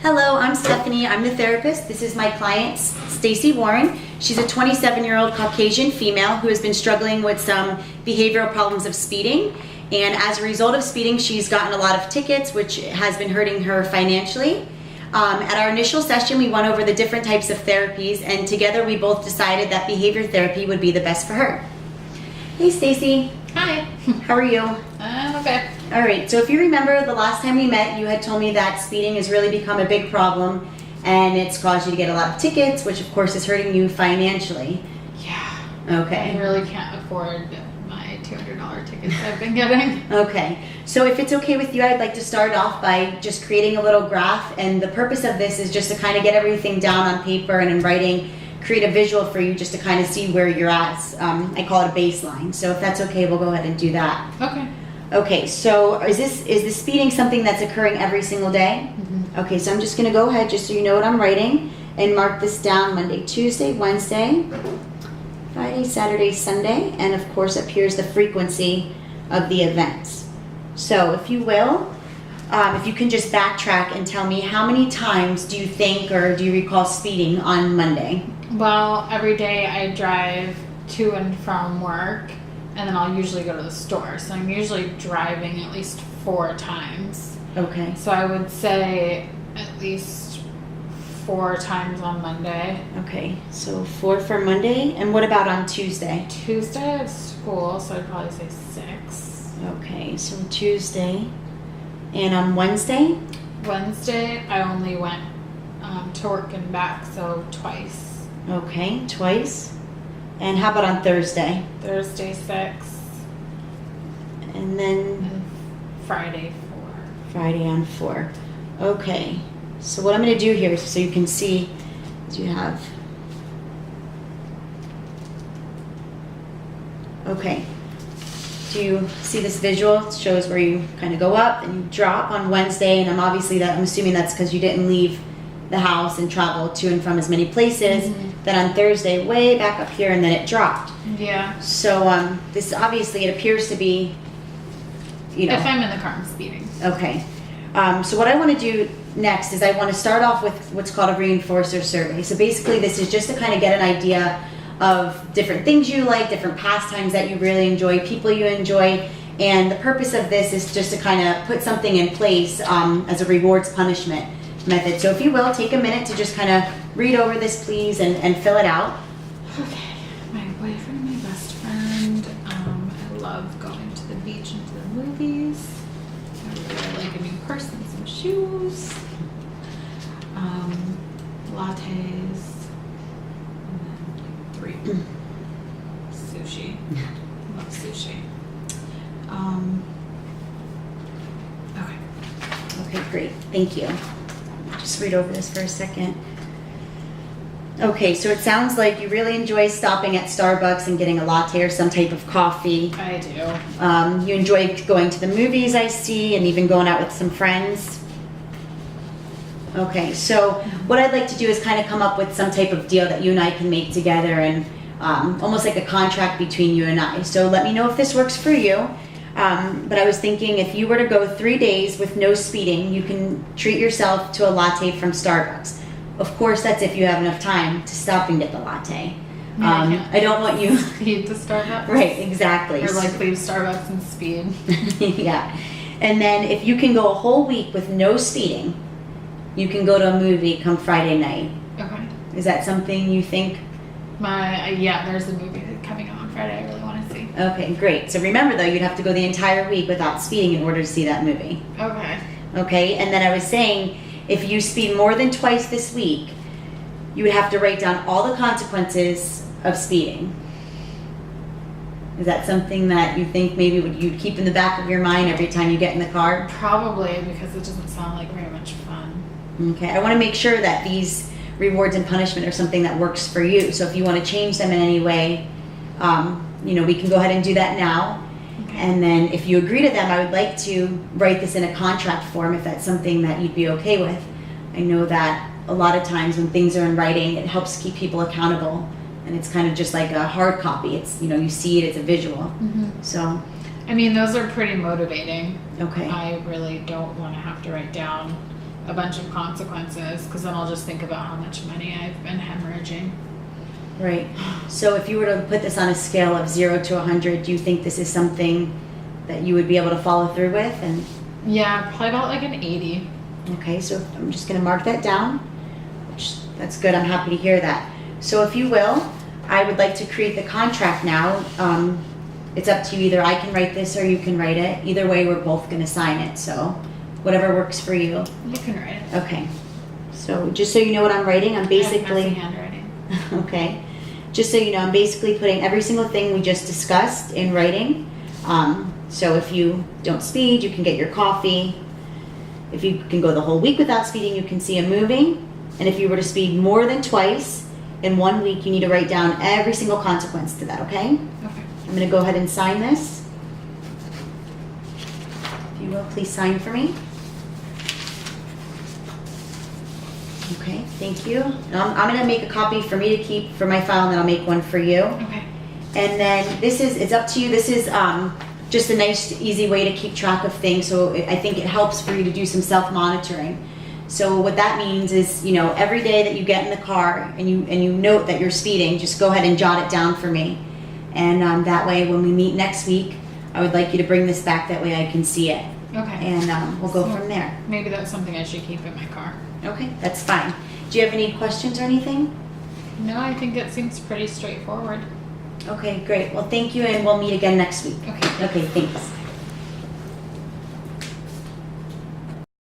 Hello, I'm Stephanie. I'm the therapist. This is my client, Stacy Warren. She's a 27-year-old Caucasian female who has been struggling with some behavioral problems of speeding. And as a result of speeding, she's gotten a lot of tickets, which has been hurting her financially. At our initial session, we went over the different types of therapies, and together we both decided that behavior therapy would be the best for her. Hey, Stacy. Hi. How are you? I'm okay. All right, so if you remember the last time we met, you had told me that speeding has really become a big problem and it's caused you to get a lot of tickets, which of course is hurting you financially. Yeah. Okay. I really can't afford my $200 tickets I've been getting. Okay, so if it's okay with you, I'd like to start off by just creating a little graph, and the purpose of this is just to kind of get everything down on paper and in writing, create a visual for you just to kind of see where you're at. I call it a baseline, so if that's okay, we'll go ahead and do that. Okay. Okay, so is the speeding something that's occurring every single day? Mm-hmm. Okay, so I'm just gonna go ahead, just so you know what I'm writing, and mark this down: Monday, Tuesday, Wednesday, Friday, Saturday, Sunday, and of course up here's the frequency of the events. So if you will, if you can just backtrack and tell me how many times do you think or do you recall speeding on Monday? Well, every day I drive to and from work, and then I'll usually go to the store. So I'm usually driving at least 4 times. Okay. So I would say at least 4 times on Monday. Okay, so 4 for Monday, and what about on Tuesday? Tuesday I have school, so I'd probably say 6. Okay, so Tuesday. And on Wednesday? Wednesday I only went to work and back, so twice. Okay, twice. And how about on Thursday? Thursday 6. And then And Friday 4. Friday on 4. Okay, so what I'm going to do here, so you can see, is you have... Okay. Do you see this visual? It shows where you kind of go up and you drop on Wednesday, and I'm assuming that's because you didn't leave the house and travel to and from as many places. Mm-hmm. Then on Thursday, way back up here, and then it dropped. Yeah. So this obviously, it appears to be, If I'm in the car, I'm speeding. Okay. So what I want to do next is I want to start off with what's called a reinforcer survey. So basically this is just to kind of get an idea of different things you like, different pastimes that you really enjoy, people you enjoy, and the purpose of this is just to kind of put something in place as a rewards punishment method. So if you will, take a minute to just kind of read over this, please, and fill it out. Okay. My boyfriend and my best friend. I love going to the beach and to the movies. I really like a new purse and some shoes. Lattes. And then 3. Sushi. Love sushi. Okay. Okay, great. Thank you. Just read over this for a second. Okay, so it sounds like you really enjoy stopping at Starbucks and getting a latte or some type of coffee. I do. You enjoy going to the movies, I see, and even going out with some friends. Okay, so what I'd like to do is kind of come up with some type of deal that you and I can make together, and almost like a contract between you and I. So let me know if this works for you. But I was thinking if you were to go 3 days with no speeding, you can treat yourself to a latte from Starbucks. Of course, that's if you have enough time to stop and get the latte. I don't want you... Speed to Starbucks? Right, exactly. Or like leave Starbucks and speed. Yeah. And then if you can go a whole week with no speeding, you can go to a movie come Friday night. Okay. Is that something you think? Yeah, there's a movie coming out on Friday I really want to see. Okay, great. So remember though, you'd have to go the entire week without speeding in order to see that movie. Okay. Okay, and then I was saying, if you speed more than twice this week, you would have to write down all the consequences of speeding. Is that something that you think maybe you'd keep in the back of your mind every time you get in the car? Probably, because it doesn't sound like very much fun. Okay, I want to make sure that these rewards and punishment are something that works for you. So if you want to change them in any way, we can go ahead and do that now. Okay. And then if you agree to them, I would like to write this in a contract form if that's something that you'd be okay with. I know that a lot of times when things are in writing, it helps keep people accountable. And it's kind of just like a hard copy. It's, you see it, it's a visual. Mm-hmm. So. I mean, those are pretty motivating. Okay. I really don't want to have to write down a bunch of consequences, because then I'll just think about how much money I've been hemorrhaging. Right. So if you were to put this on a scale of 0 to 100, do you think this is something that you would be able to follow through with? And Yeah, probably about like an 80. okay, so I'm just going to mark that down, which that's good. I'm happy to hear that. So if you will, I would like to create the contract now. It's up to you. Either I can write this or you can write it. Either way, we're both going to sign it. So whatever works for you. You can write it. Okay. So just so you know what I'm writing, I'm I have basically... messy handwriting. Okay. Just so you know, I'm basically putting every single thing we just discussed in writing. So if you don't speed, you can get your coffee. If you can go the whole week without speeding, you can see a moving. And if you were to speed more than twice in 1 week, you need to write down every single consequence to that, okay? Okay. I'm going to go ahead and sign this. If you will, please sign for me. Okay, thank you. I'm going to make a copy for me to keep for my file, and then I'll make one for you. Okay. And then it's up to you. This is just a nice, easy way to keep track of things. So I think it helps for you to do some self-monitoring. So what that means is, every day that you get in the car and you note that you're speeding, just go ahead and jot it down for me. And that way, when we meet next week, I would like you to bring this back. That way I can see it. Okay. And we'll go from there. Maybe that's something I should keep in my car. Okay, that's fine. Do you have any questions or anything? No, I think it seems pretty straightforward. Okay, great. Well, thank you, and we'll meet again next week. Okay. Okay, thanks.